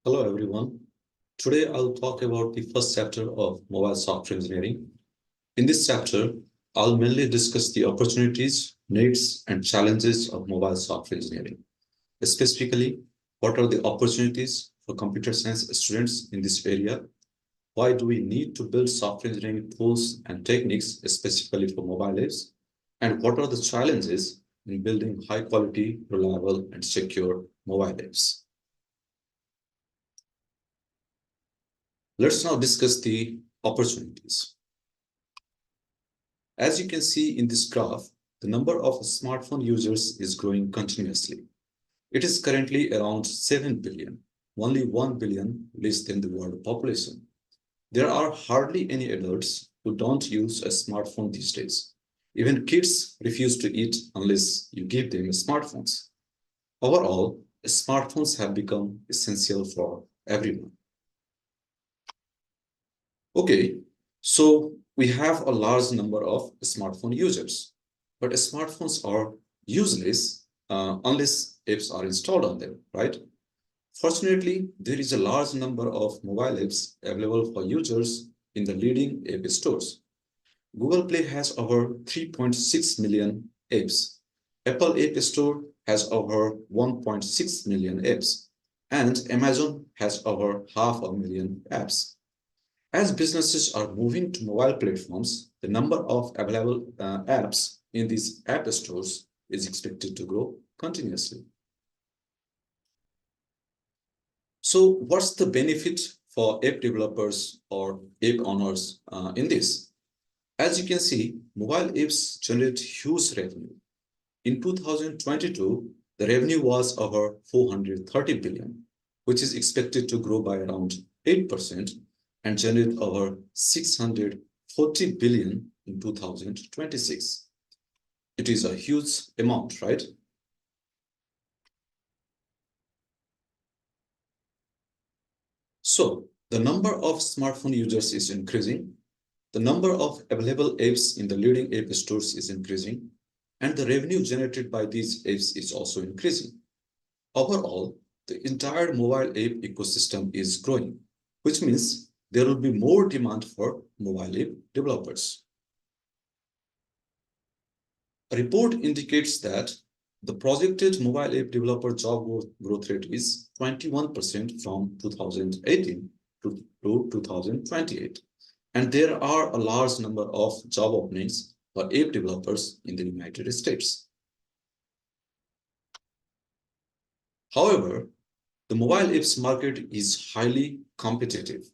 Hello everyone. Today I'll talk about the first chapter of mobile software engineering. In this chapter, I'll mainly discuss the opportunities, needs, and challenges of mobile software engineering. Specifically, what are the opportunities for computer science students in this area? Why do we need to build software engineering tools and techniques specifically for mobile apps? And what are the challenges in building high quality, reliable, and secure mobile apps? Let's now discuss the opportunities. As you can see in this graph, the number of smartphone users is growing continuously. It is currently around 7 billion, only 1 billion less than the world population. There are hardly any adults who don't use a smartphone these days. Even kids refuse to eat unless you give them smartphones. Overall, smartphones have become essential for everyone. Okay, so we have a large number of smartphone users, but smartphones are useless unless apps are installed on them, right? Fortunately, there is a large number of mobile apps available for users in the leading app stores. Google Play has over 3.6 million apps. Apple App Store has over 1.6 million apps, and Amazon has over 500,000 apps. As businesses are moving to mobile platforms, the number of available apps in these app stores is expected to grow continuously. So what's the benefit for app developers or app owners in this? As you can see, mobile apps generate huge revenue. In 2022, the revenue was over 430 billion, which is expected to grow by around 8% and generate over 640 billion in 2026. It is a huge amount, right? So the number of smartphone users is increasing. The number of available apps in the leading app stores is increasing, and the revenue generated by these apps is also increasing. Overall, the entire mobile app ecosystem is growing, which means there will be more demand for mobile app developers. A report indicates that the projected mobile app developer job growth rate is 21% from 2018 to 2028. And there are a large number of job openings for app developers in the United States. However, the mobile apps market is highly competitive.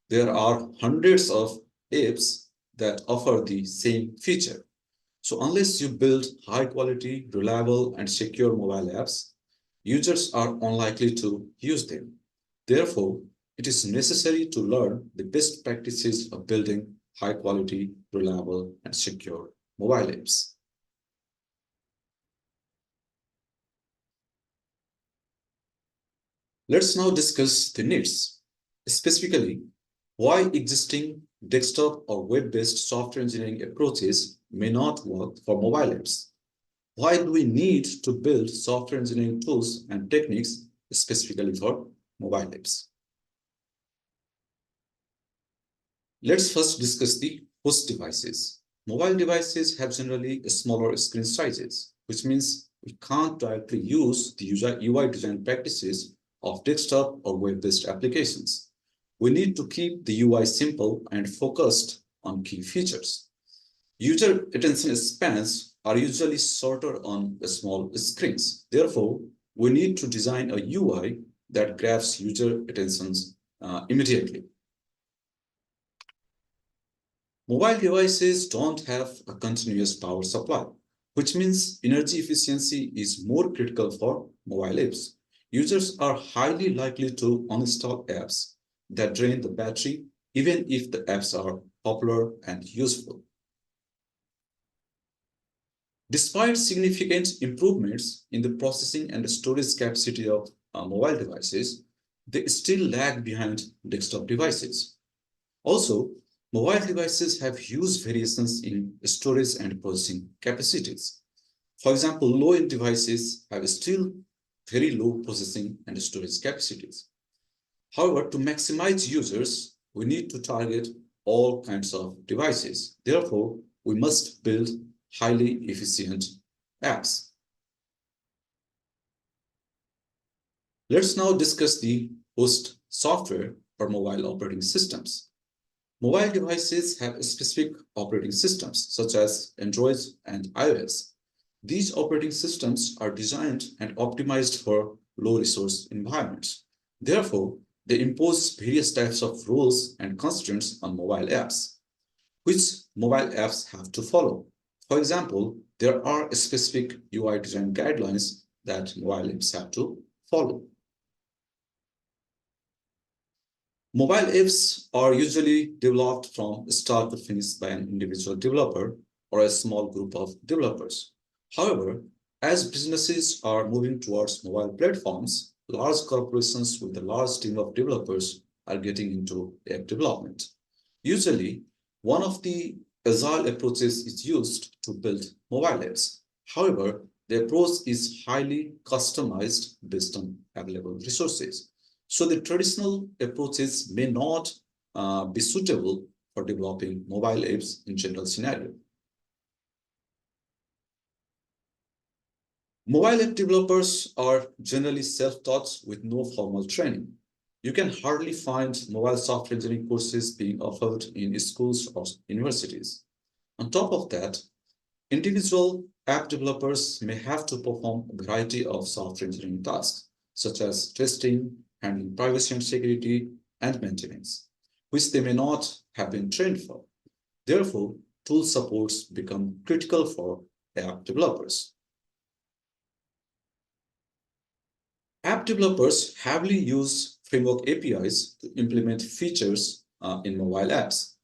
There are hundreds of apps that offer the same feature. So unless you build high quality, reliable, and secure mobile apps, users are unlikely to use them. Therefore, it is necessary to learn the best practices of building high quality, reliable, and secure mobile apps. Let's now discuss the needs, specifically why existing desktop or web-based software engineering approaches may not work for mobile apps. Why do we need to build software engineering tools and techniques specifically for mobile apps? Let's first discuss the host devices. Mobile devices have generally smaller screen sizes, which means we can't directly use the UI design practices of desktop or web-based applications. We need to keep the UI simple and focused on key features. User attention spans are usually shorter on small screens. Therefore, we need to design a UI that grabs user attention immediately. Mobile devices don't have a continuous power supply, which means energy efficiency is more critical for mobile apps. Users are highly likely to uninstall apps that drain the battery, even if the apps are popular and useful. Despite significant improvements in the processing and storage capacity of mobile devices, they still lag behind desktop devices. Also, mobile devices have huge variations in storage and processing capacities. For example, low-end devices have still very low processing and storage capacities. However, to maximize users, we need to target all kinds of devices. Therefore, we must build highly efficient apps. Let's now discuss the host software for mobile operating systems. Mobile devices have specific operating systems, such as Android and iOS. These operating systems are designed and optimized for low-resource environments. Therefore, they impose various types of rules and constraints on mobile apps, which mobile apps have to follow. For example, there are specific UI design guidelines that mobile apps have to follow. Mobile apps are usually developed from start to finish by an individual developer or a small group of developers. However, as businesses are moving towards mobile platforms, large corporations with a large team of developers are getting into app development. Usually, one of the agile approaches is used to build mobile apps. However, the approach is highly customized based on available resources. So the traditional approaches may not be suitable for developing mobile apps in general scenario. Mobile app developers are generally self-taught with no formal training. You can hardly find mobile software engineering courses being offered in schools or universities. On top of that, individual app developers may have to perform a variety of software engineering tasks, such as testing, handling privacy and security, and maintenance, which they may not have been trained for. Therefore, tool supports become critical for app developers. App developers heavily use framework APIs to implement features in mobile apps.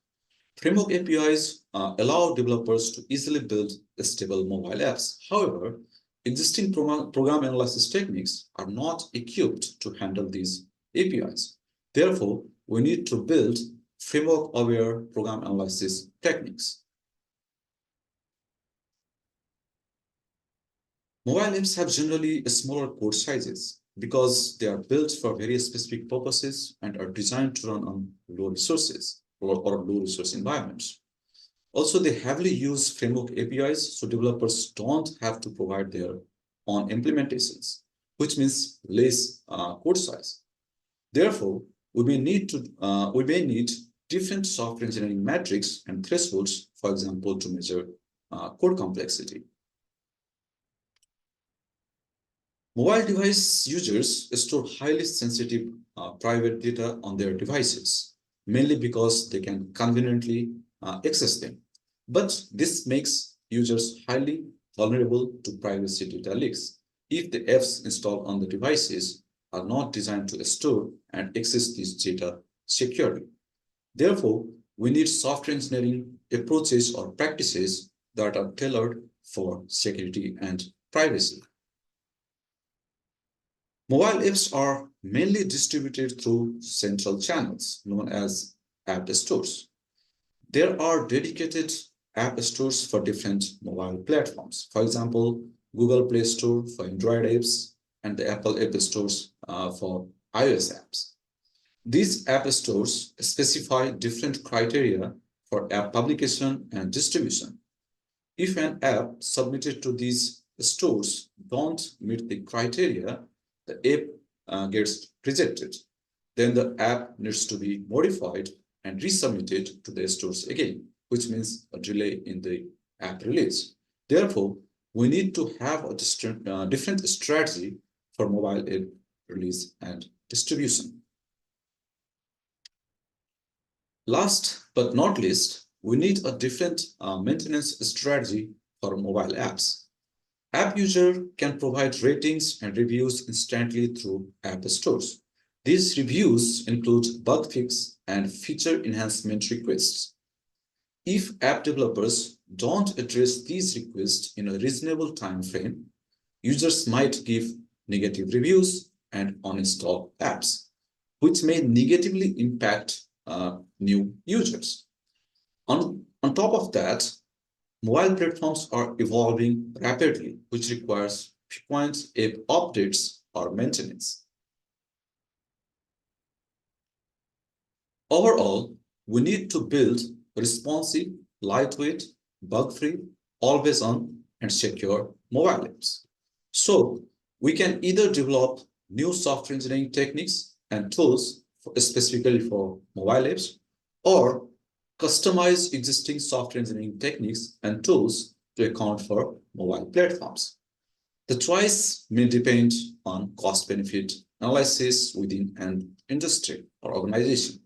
Framework APIs allow developers to easily build stable mobile apps. However, existing program analysis techniques are not equipped to handle these APIs. Therefore, we need to build framework-aware program analysis techniques. Mobile apps have generally smaller code sizes because they are built for very specific purposes and are designed to run on low resources or low resource environments. Also, they heavily use framework APIs, so developers don't have to provide their own implementations, which means less code size. Therefore, we may need different software engineering metrics and thresholds, for example, to measure code complexity. Mobile device users store highly sensitive private data on their devices, mainly because they can conveniently access them. But this makes users highly vulnerable to privacy data leaks if the apps installed on the devices are not designed to store and access this data securely. Therefore, we need software engineering approaches or practices that are tailored for security and privacy. Mobile apps are mainly distributed through central channels known as app stores. There are dedicated app stores for different mobile platforms. For example, Google Play Store for Android apps and the Apple App Stores for iOS apps. These app stores specify different criteria for app publication and distribution. If an app submitted to these stores don't meet the criteria, the app gets rejected. Then the app needs to be modified and resubmitted to the stores again, which means a delay in the app release. Therefore, we need to have a different strategy for mobile app release and distribution. Last but not least, we need a different maintenance strategy for mobile apps. App user can provide ratings and reviews instantly through app stores. These reviews include bug fix and feature enhancement requests. If app developers don't address these requests in a reasonable time frame, users might give negative reviews and uninstall apps, which may negatively impact new users. On top of that, mobile platforms are evolving rapidly, which requires frequent app updates or maintenance. Overall, we need to build responsive, lightweight, bug-free, always-on, and secure mobile apps. So we can either develop new software engineering techniques and tools specifically for mobile apps, or customize existing software engineering techniques and tools to account for mobile platforms. The choice may depend on cost-benefit analysis within an industry or organization.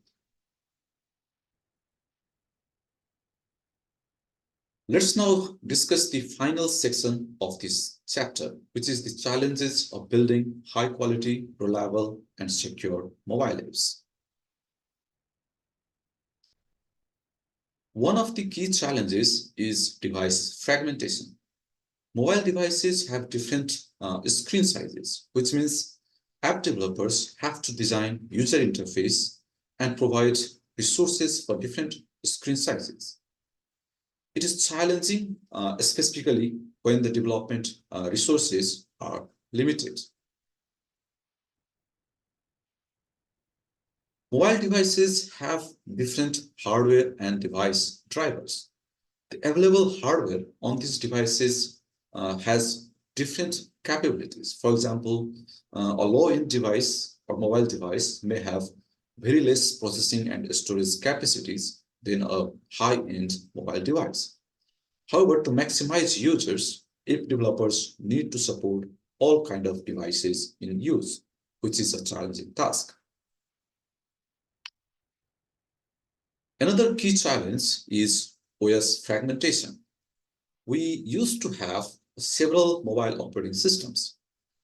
Let's now discuss the final section of this chapter, which is the challenges of building high-quality, reliable, and secure mobile apps. One of the key challenges is device fragmentation. Mobile devices have different screen sizes, which means app developers have to design user interface and provide resources for different screen sizes. It is challenging, specifically when the development resources are limited. Mobile devices have different hardware and device drivers. The available hardware on these devices has different capabilities. For example, a low-end device or mobile device may have very less processing and storage capacities than a high-end mobile device. However, to maximize users, app developers need to support all kinds of devices in use, which is a challenging task. Another key challenge is OS fragmentation. We used to have several mobile operating systems,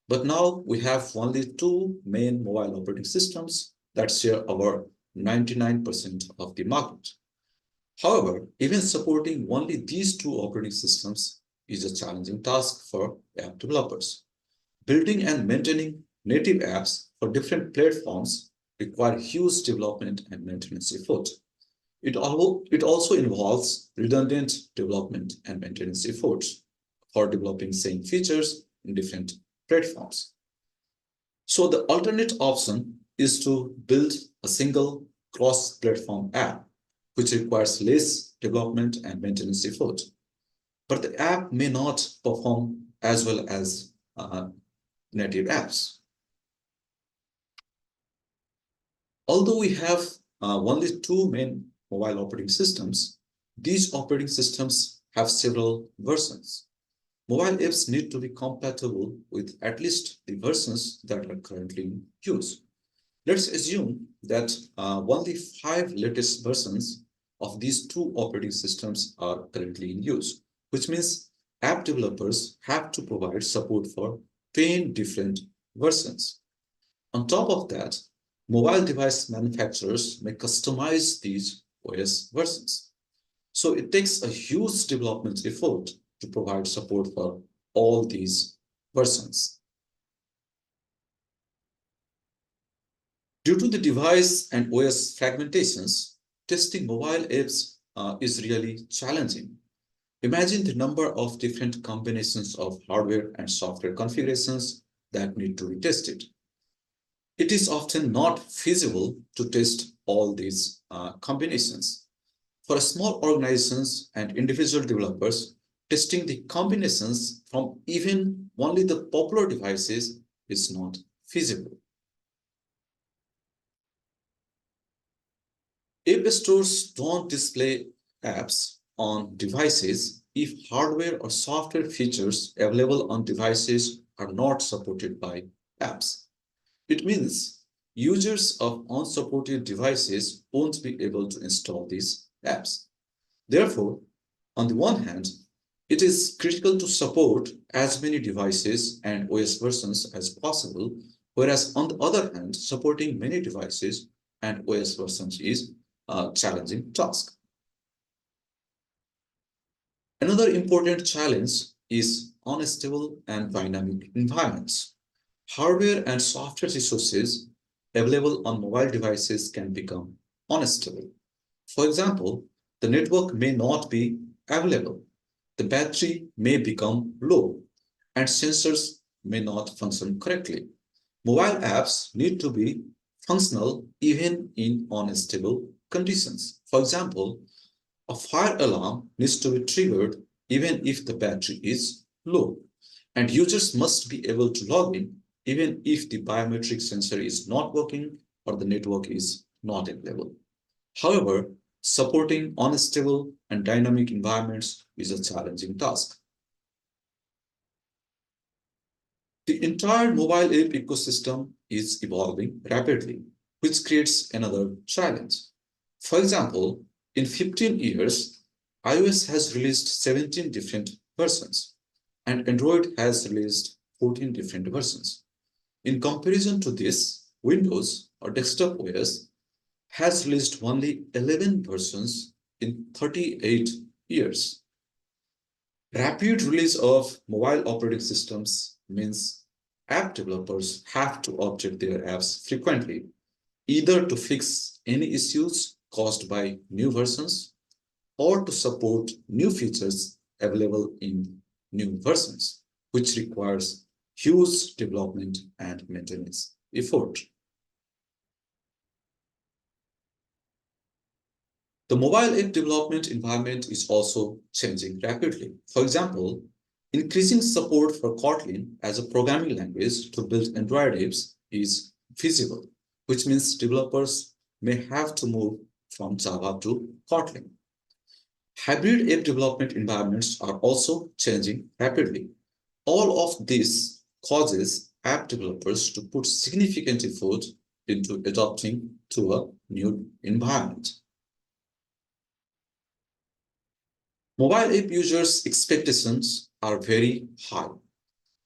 but now we have only two main mobile operating systems that share over 99% of the market. However, even supporting only these two operating systems is a challenging task for app developers. Building and maintaining native apps for different platforms require huge development and maintenance effort. It also involves redundant development and maintenance efforts for developing same features in different platforms. So the alternate option is to build a single cross-platform app, which requires less development and maintenance effort. But the app may not perform as well as native apps. Although we have only two main mobile operating systems, these operating systems have several versions. Mobile apps need to be compatible with at least the versions that are currently in use. Let's assume that only 5 latest versions of these two operating systems are currently in use, which means app developers have to provide support for 10 different versions. On top of that, mobile device manufacturers may customize these OS versions. So it takes a huge development effort to provide support for all these versions. Due to the device and OS fragmentations, testing mobile apps is really challenging. Imagine the number of different combinations of hardware and software configurations that need to be tested. It is often not feasible to test all these combinations. For small organizations and individual developers, testing the combinations from even only the popular devices is not feasible. App stores don't display apps on devices if hardware or software features available on devices are not supported by apps. It means users of unsupported devices won't be able to install these apps. Therefore, on the one hand, it is critical to support as many devices and OS versions as possible, whereas on the other hand, supporting many devices and OS versions is a challenging task. Another important challenge is unstable and dynamic environments. Hardware and software resources available on mobile devices can become unstable. For example, the network may not be available, the battery may become low, and sensors may not function correctly. Mobile apps need to be functional even in unstable conditions. For example, a fire alarm needs to be triggered even if the battery is low, and users must be able to log in even if the biometric sensor is not working or the network is not available. However, supporting unstable and dynamic environments is a challenging task. The entire mobile app ecosystem is evolving rapidly, which creates another challenge. For example, in 15 years, iOS has released 17 different versions, and Android has released 14 different versions. In comparison to this, Windows or desktop OS has released only 11 versions in 38 years. Rapid release of mobile operating systems means app developers have to update their apps frequently, either to fix any issues caused by new versions or to support new features available in new versions, which requires huge development and maintenance effort. The mobile app development environment is also changing rapidly. For example, increasing support for Kotlin as a programming language to build Android apps is feasible, which means developers may have to move from Java to Kotlin. Hybrid app development environments are also changing rapidly. All of this causes app developers to put significant effort into adapting to a new environment. Mobile app users' expectations are very high,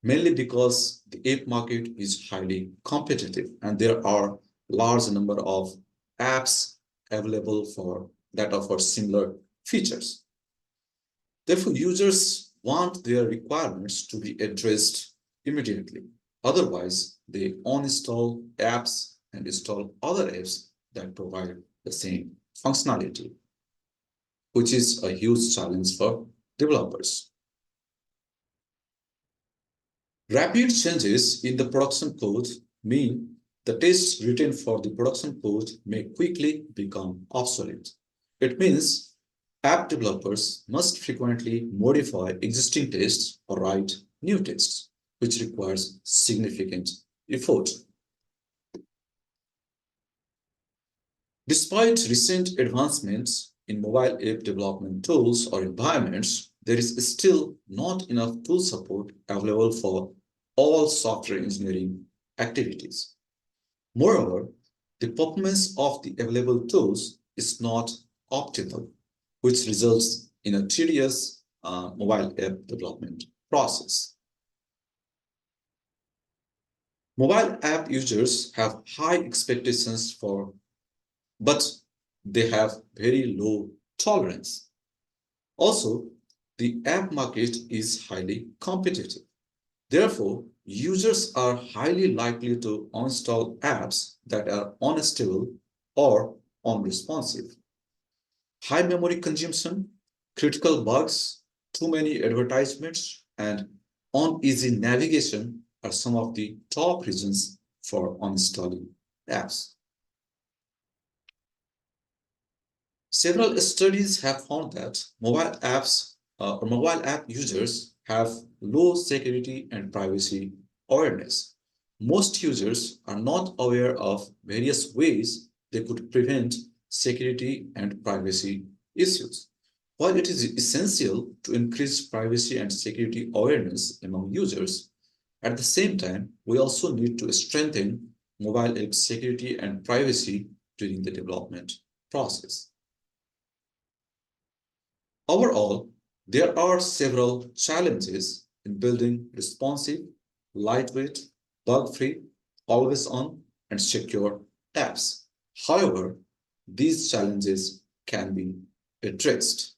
mainly because the app market is highly competitive and there are large number of apps available for that offer similar features. Therefore, users want their requirements to be addressed immediately. Otherwise, they uninstall apps and install other apps that provide the same functionality, which is a huge challenge for developers. Rapid changes in the production code mean the tests written for the production code may quickly become obsolete. It means app developers must frequently modify existing tests or write new tests, which requires significant effort. Despite recent advancements in mobile app development tools or environments, there is still not enough tool support available for all software engineering activities. Moreover, the performance of the available tools is not optimal, which results in a tedious mobile app development process. Mobile app users have high expectations for, but they have very low tolerance. Also, the app market is highly competitive. Therefore, users are highly likely to install apps that are unstable or unresponsive. High memory consumption, critical bugs, too many advertisements, and uneasy navigation are some of the top reasons for uninstalling apps. Several studies have found that mobile apps or mobile app users have low security and privacy awareness. Most users are not aware of various ways they could prevent security and privacy issues. While it is essential to increase privacy and security awareness among users, at the same time, we also need to strengthen mobile app security and privacy during the development process. Overall, there are several challenges in building responsive, lightweight, bug-free, always-on, and secure apps. However, these challenges can be addressed.